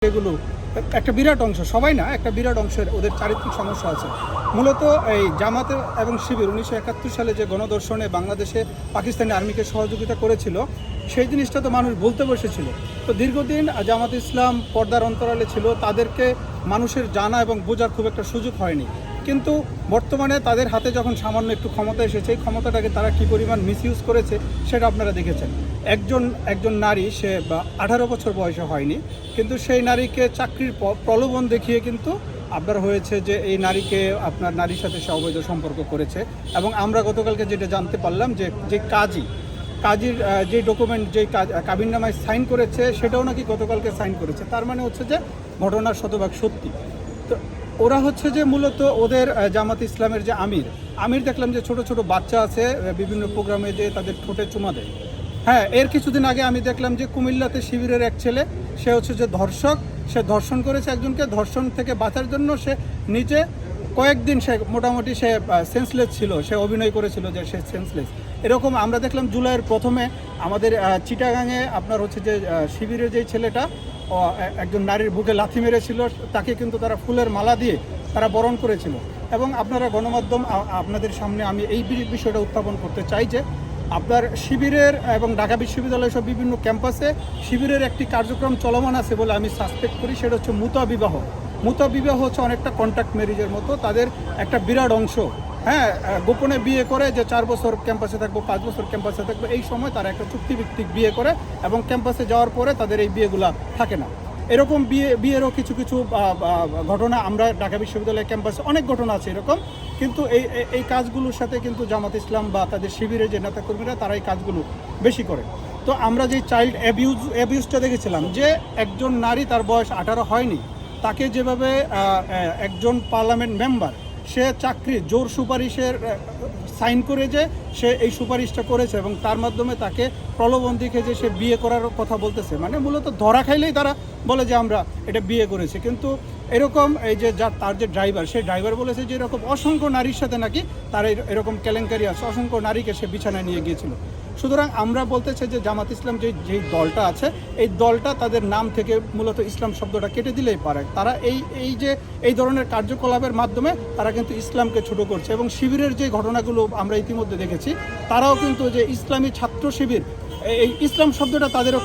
এগুলো একটা বিরাট অংশ, সবাই না, একটা বিরাট অংশের ওদের চারিত্রিক সমস্যা আছে। মূলত এই জামাতে এবং শিবির 1971 সালে যে গণদর্শনে বাংলাদেশে পাকিস্তানি আর্মিকে সহযোগিতা করেছিল, সেই জিনিসটা তো মানুষ বলতে বসেছিল। তো দীর্ঘদিন জামাত ইসলাম পর্দার অন্তরালে ছিল, তাদেরকে মানুষের জানা এবং বোঝার খুব একটা সুযোগ হয়নি। কিন্তু বর্তমানে তাদের হাতে যখন সামান্য একটু ক্ষমতা এসেছে, এই ক্ষমতাটাকে তারা কী পরিমাণ মিসইউজ করেছে সেটা আপনারা দেখেছেন। একজন নারী, সে 18 বছর বয়সে হয়নি, কিন্তু সেই নারীকে চাকরির প্রলোভন দেখিয়ে কিন্তু আপনার হয়েছে যে এই নারীকে আপনার নারীর সাথে সে অবৈধ সম্পর্ক করেছে। এবং আমরা গতকালকে যেটা জানতে পারলাম যে কাজীর যে ডকুমেন্ট, যে কাবিননামায় সাইন করেছে, সেটাও নাকি গতকালকে সাইন করেছে। তার মানে হচ্ছে যে ঘটনার শতভাগ সত্যি। তো ওরা হচ্ছে যে মূলত ওদের জামাত ইসলামের যে আমির দেখলাম যে ছোট ছোট বাচ্চা আছে, বিভিন্ন প্রোগ্রামে যে তাদের ঠোঁটে চুমা দেয়। হ্যাঁ, এর কিছুদিন আগে আমি দেখলাম যে কুমিল্লাতে শিবিরের এক ছেলে, সে হচ্ছে যে ধর্ষক, সে ধর্ষণ করেছে একজনকে। ধর্ষণ থেকে বাঁচার জন্য সে নিজে কয়েকদিন সে মোটামুটি সে সেন্সলেস ছিল, সে অভিনয় করেছিল যে সে সেন্সলেস। এরকম আমরা দেখলাম জুলাইয়ের প্রথমে আমাদের চিটাগাংয়ে আপনার হচ্ছে যে শিবিরের যেই ছেলেটা একজন নারীর বুকে লাথি মেরেছিল, তাকে কিন্তু তারা ফুলের মালা দিয়ে তারা বরণ করেছিল। এবং আপনারা গণমাধ্যম, আপনাদের সামনে আমি এই বিষয়টা উত্থাপন করতে চাই যে আপনার শিবিরের এবং ঢাকা বিশ্ববিদ্যালয়ের সব বিভিন্ন ক্যাম্পাসে শিবিরের একটি কার্যক্রম চলমান আছে বলে আমি সাসপেক্ট করি। সেটা হচ্ছে মুতা বিবাহ হচ্ছে অনেকটা কন্ট্যাক্ট ম্যারেজের মতো। তাদের একটা বিরাট অংশ গোপনে বিয়ে করে, যে 4 বছর ক্যাম্পাসে থাকবো, 5 বছর ক্যাম্পাসে থাকবো, এই সময় তারা একটা চুক্তিভিত্তিক বিয়ে করে এবং ক্যাম্পাসে যাওয়ার পরে তাদের এই বিয়েগুলা থাকে না। এরকম বিয়েরও কিছু ঘটনা আমরা ঢাকা বিশ্ববিদ্যালয়ের ক্যাম্পাসে অনেক ঘটনা আছে এরকম। কিন্তু এই কাজগুলোর সাথে কিন্তু জামাত ইসলাম বা তাদের শিবিরের যে নেতাকর্মীরা, তারা এই কাজগুলো বেশি করে। তো আমরা যে চাইল্ড অ্যাবিউজটা দেখেছিলাম, যে একজন নারী, তার বয়স 18 হয়নি, তাকে যেভাবে একজন পার্লামেন্ট মেম্বার, সে চাকরি জোর সুপারিশের সাইন করে যে সে এই সুপারিশটা করেছে এবং তার মাধ্যমে তাকে প্রলোভন দেখে যে সে বিয়ে করার কথা বলতেছে, মানে মূলত ধরা খাইলেই তারা বলে যে আমরা এটা বিয়ে করেছি। কিন্তু এরকম এই যে তার যে ড্রাইভার, সেই ড্রাইভার বলেছে যে এরকম অসংখ্য নারীর সাথে নাকি তার এরকম কেলেঙ্কারি আছে, অসংখ্য নারীকে সে বিছানায় নিয়ে গিয়েছিল। সুতরাং আমরা বলতে চাই যে জামাত ইসলাম যেই দলটা আছে, এই দলটা তাদের নাম থেকে মূলত ইসলাম শব্দটা কেটে দিলেই পারে। তারা এই ধরনের কার্যকলাপের মাধ্যমে তারা কিন্তু ইসলামকে ছোট করছে। এবং শিবিরের যে ঘটনাগুলো আমরা ইতিমধ্যে দেখেছি, তারাও কিন্তু যে ইসলামী ছাত্র শিবির, এই ইসলাম শব্দটা তাদেরও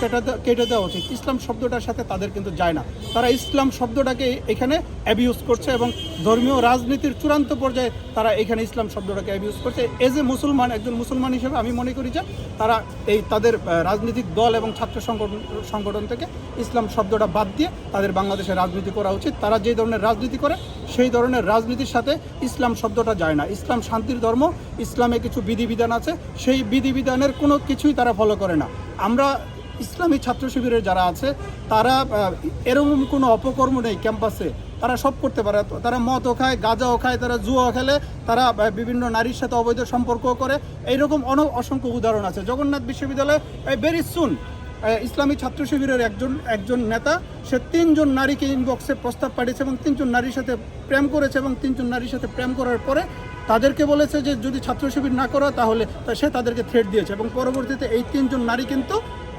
কেটে দেওয়া উচিত। ইসলাম শব্দটার সাথে তাদের কিন্তু যায় না। তারা ইসলাম শব্দটাকে এখানে অ্যাবিউজ করছে এবং ধর্মীয় রাজনীতির চূড়ান্ত পর্যায়ে তারা এখানে ইসলাম শব্দটাকে অ্যাবিউজ করছে। এজ এ মুসলমান, একজন মুসলমান হিসেবে আমি মনে করি যে তারা তাদের রাজনৈতিক দল এবং ছাত্র সংগঠন থেকে ইসলাম শব্দটা বাদ দিয়ে তাদের বাংলাদেশে রাজনীতি করা উচিত। তারা যে ধরনের রাজনীতি করে, সেই ধরনের রাজনীতির সাথে ইসলাম শব্দটা যায় না। ইসলাম শান্তির ধর্ম, ইসলামে কিছু বিধিবিধান আছে, সেই বিধিবিধানের কোনো কিছুই তারা ফলো করে না। আমরা ইসলামী ছাত্র শিবিরের যারা আছে, তারা এরকম কোনো অপকর্ম নেই ক্যাম্পাসে, তারা সব করতে পারে। তারা মদও খায়, গাঁজাও খায়, তারা জুয়াও খেলে, তারা বিভিন্ন নারীর সাথে অবৈধ সম্পর্ক করে। এইরকম অসংখ্য উদাহরণ আছে। জগন্নাথ বিশ্ববিদ্যালয়ে ভেরি সুন ইসলামী ছাত্র শিবিরের একজন নেতা, সে 3 জন নারীকে ইনবক্সে প্রস্তাব পাঠিয়েছে এবং 3 জন নারীর সাথে প্রেম করেছে। এবং 3 জন নারীর সাথে প্রেম করার পরে তাদেরকে বলেছে যে যদি ছাত্র শিবির না করো তাহলে সে তাদেরকে থ্রেট দিয়েছে। এবং পরবর্তীতে এই 3 জন নারী কিন্তু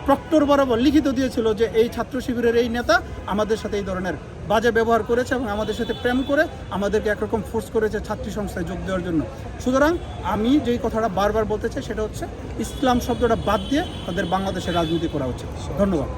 প্রক্টর বরাবর লিখিত দিয়েছিল যে এই ছাত্র শিবিরের এই নেতা আমাদের সাথে এই ধরনের বাজে ব্যবহার করেছে এবং আমাদের সাথে প্রেম করে আমাদেরকে একরকম ফোর্স করেছে ছাত্রী সংস্থায় যোগ দেওয়ার জন্য। সুতরাং আমি যেই কথাটা বারবার বলতে চাই, সেটা হচ্ছে ইসলাম শব্দটা বাদ দিয়ে তাদের বাংলাদেশে রাজনীতি করা উচিত। ধন্যবাদ।